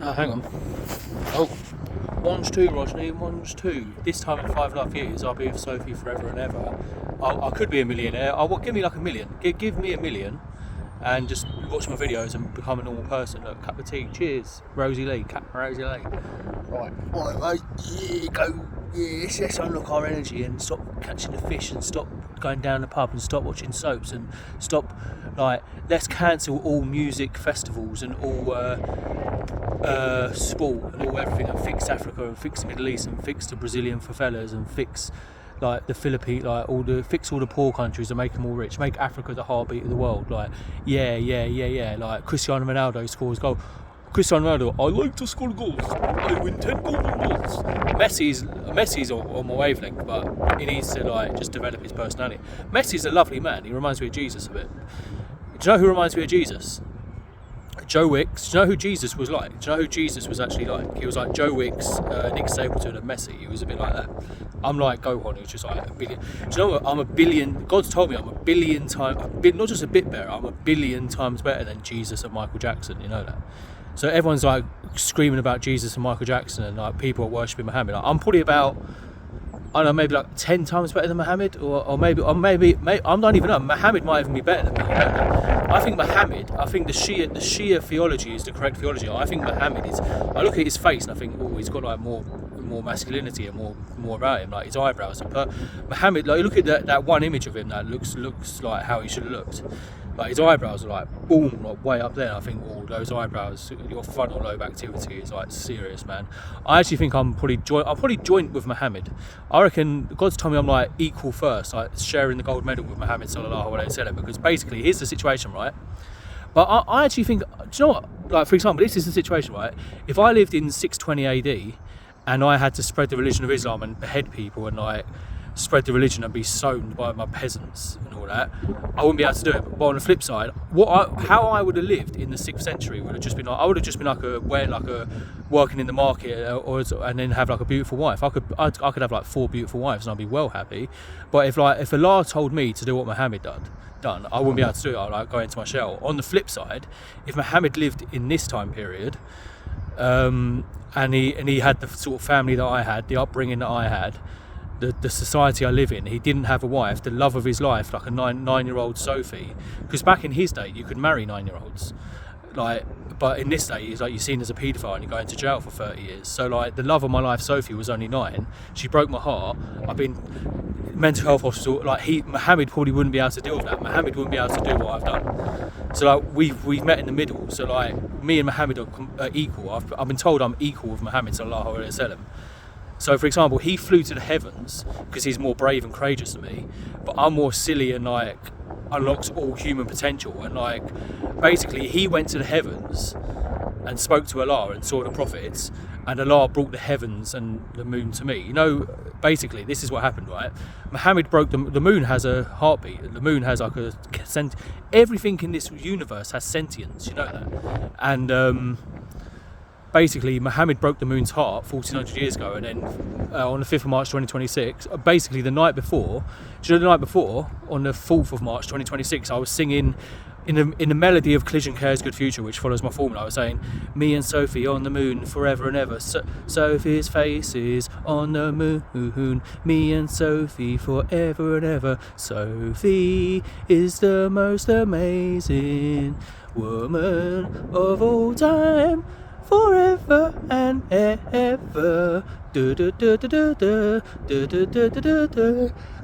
Hang on. Oh, one's two, Rajni, one's two. This time in 5.5 years, I'll be with Sophie forever and ever. I could be a millionaire. Give me like $1 million. Give me $1 million and just watch my videos and become a normal person. Look, cup of tea. Cheers. Rosie Lee. Rosie Lee. Right. Yeah, go. Yes, let's unlock our energy and stop catching the fish and stop going down the pub and stop watching soaps and stop, let's cancel all music festivals and all sport and all everything and fix Africa and fix the Middle East and fix the Brazilian favelas and fix the Philippines, fix all the poor countries and make them all rich, make Africa the heartbeat of the world. Cristiano Ronaldo scores goal. Cristiano Ronaldo, I like to score goals. I win 10 golden balls. Messi's on my wavelength, but he needs to just develop his personality. Messi's a lovely man. He reminds me of Jesus a bit. Do you know who reminds me of Jesus? Joe Wicks. Do you know who Jesus was like? Do you know who Jesus was actually like? He was like Joe Wicks, Nick Stapleton and Messi. He was a bit like that. I'm like Gohan, who's just like a billion. Do you know what? I'm a billion. God's told me I'm a billion times, not just a bit better, I'm a billion times better than Jesus and Michael Jackson. You know that? So everyone's screaming about Jesus and Michael Jackson and people are worshipping Muhammad. I'm probably about, I don't know, maybe 10 times better than Muhammad, or maybe I don't even know. Muhammad might even be better than me. I think the Shia theology is the correct theology. I think Muhammad is. I look at his face and I think, he's got more masculinity and more about him, like his eyebrows. But Muhammad, you look at that one image of him that looks like how he should have looked. His eyebrows are boom, way up there. I think, those eyebrows, your frontal lobe activity is serious, man. I actually think I'm probably joint with Muhammad. I reckon God's told me I'm equal first, sharing the gold medal with Muhammad sallallahu alaihi wasallam, because basically here's the situation, right? But I actually think, do you know what? For example, this is the situation, right? If I lived in 620 AD and I had to spread the religion of Islam and behead people and spread the religion and be sown by my peasants and all that, I wouldn't be able to do it. But on the flip side, how I would have lived in the 6th century would have just been working in the market and then have a beautiful wife. I could have 4 beautiful wives and I'd be well happy. But if Allah told me to do what Muhammad done, I wouldn't be able to do it. I'd go into my shell. On the flip side, if Muhammad lived in this time period, and he had the sort of family that I had, the upbringing that I had, the society I live in, he didn't have a wife, the love of his life, a 9-year-old Sophie, because back in his day you could marry 9-year-olds, but in this day it's you're seen as a paedophile and you go into jail for 30 years. So the love of my life, Sophie, was only 9. She broke my heart. I've been mental health hospital. Muhammad probably wouldn't be able to deal with that. Muhammad wouldn't be able to do what I've done. So we've met in the middle. So me and Muhammad are equal. I've been told I'm equal with Muhammad sallallahu alaihi wasallam. So, for example, he flew to the heavens because he's more brave and courageous than me, but I'm more silly and unlocks all human potential. And basically, he went to the heavens and spoke to Allah and saw the prophets, and Allah brought the heavens and the moon to me. Basically, this is what happened, right? Muhammad broke the moon has a heartbeat. The moon has everything in this universe has sentience. You know that, and. Basically, Muhammad broke the moon's heart 1400 years ago, and then on the 5th of March 2026, basically the night before, on the 4th of March 2026, I was singing in the melody of Collision Care's Good Future, which follows my formula. I was saying, me and Sophie on the moon forever and ever. Sophie's face is on the moon, me and Sophie forever and ever. Sophie is the most amazing woman of all time. Forever and ever,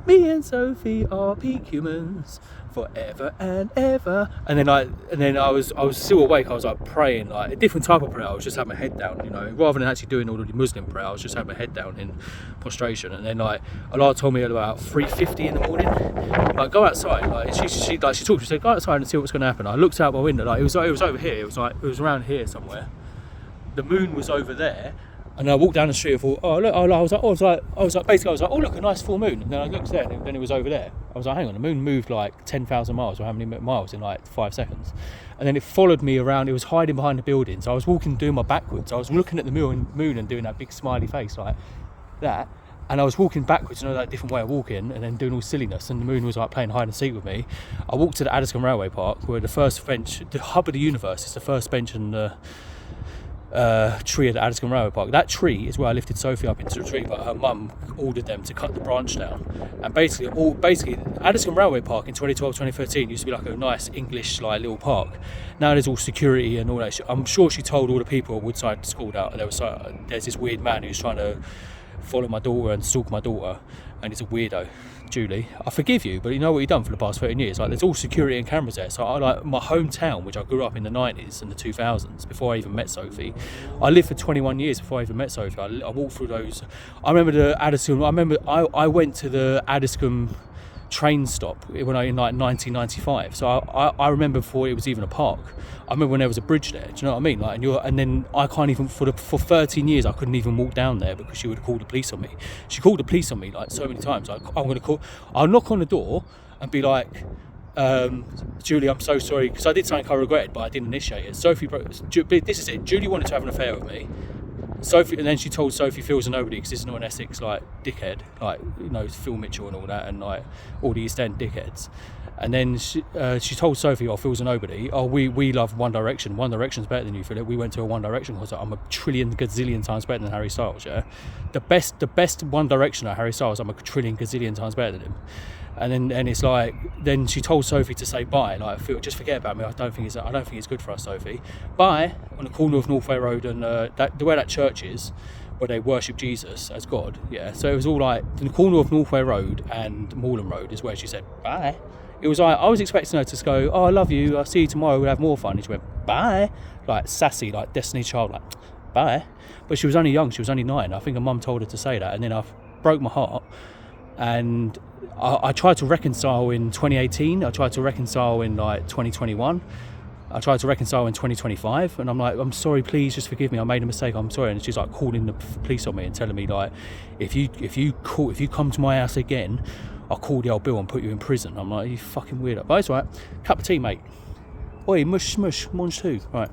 me and Sophie are peak humans, forever and ever. And then I was still awake. I was praying, a different type of prayer. I was just having my head down, rather than actually doing all of the Muslim prayer. I was just having my head down in prostration. And then Allah told me at about 3:50 in the morning, go outside. She talked. She said, go outside and see what's going to happen. I looked out my window. It was over here. It was around here somewhere. The moon was over there, and I walked down the street and thought, oh look, I was like, oh look, a nice full moon. And then I looked there, and then it was over there. I was like, hang on, the moon moved 10,000 miles, or how many miles in 5 seconds? And then it followed me around. It was hiding behind the buildings. I was doing my backwards. I was looking at the moon and doing that big smiley face like that. And I was walking backwards, that different way of walking, and then doing all silliness, and the moon was playing hide and seek with me. I walked to the Addiscombe Railway Park, where the first bench, the hub of the universe, is the first bench and tree at the Addiscombe Railway Park. That tree is where I lifted Sophie up into the tree, but her mum ordered them to cut the branch down. And basically Addiscombe Railway Park in 2012, 2013 used to be like a nice English like little park. Now there's all security and all that shit. I'm sure she told all the people at Woodside schooled out, and there's this weird man who's trying to follow my daughter and stalk my daughter, and he's a weirdo. Julie, I forgive you, but you know what you've done for the past 13 years. Like, there's all security and cameras there. So I like my hometown, which I grew up in the 90s and the 2000s before I even met Sophie. I lived for 21 years before I even met Sophie. I walked through those. I remember the Addiscombe. I went to the Addiscombe train stop in like 1995. So I remember before it was even a park. I remember when there was a bridge there. Do you know what I mean? Like, and then I can't even for 13 years I couldn't even walk down there because she would call the police on me. She called the police on me like so many times. I'll knock on the door and be like, Julie, I'm so sorry because I did something I regretted, but I didn't initiate it. This is it. Julie wanted to have an affair with me. Sophie, and then she told Sophie Phil's a nobody because this is not an Essex like dickhead, like, you know, Phil Mitchell and all that, and like all the East End dickheads. And then she told Sophie, oh, Phil's a nobody. Oh, we love One Direction. One Direction's better than you, Philip. We went to a One Direction concert. I'm a trillion gazillion times better than Harry Styles. Yeah, the best One Directioner, Harry Styles. I'm a trillion gazillion times better than him. And then it's like, then she told Sophie to say bye. Like, Phil, just forget about me. I don't think it's good for us, Sophie. Bye. On the corner of Northway Road and the way that church is, where they worship Jesus as God. Yeah. So it was all like in the corner of Northway Road and Moorland Road is where she said bye. It was like I was expecting her to go, oh, I love you. I'll see you tomorrow. We'll have more fun. And she went bye, like sassy, like Destiny's Child, like bye. But she was only young. She was only 9. I think her mum told her to say that, and then I broke my heart. And I tried to reconcile in 2018. I tried to reconcile in like 2021. I tried to reconcile in 2025, and I'm like, I'm sorry, please just forgive me. I made a mistake. I'm sorry. And she's like calling the police on me and telling me like, if you come to my house again, I'll call the old Bill and put you in prison. I'm like, you fucking weirdo. But it's all right. Cup of tea, mate. Oi, mush, munch too. Right.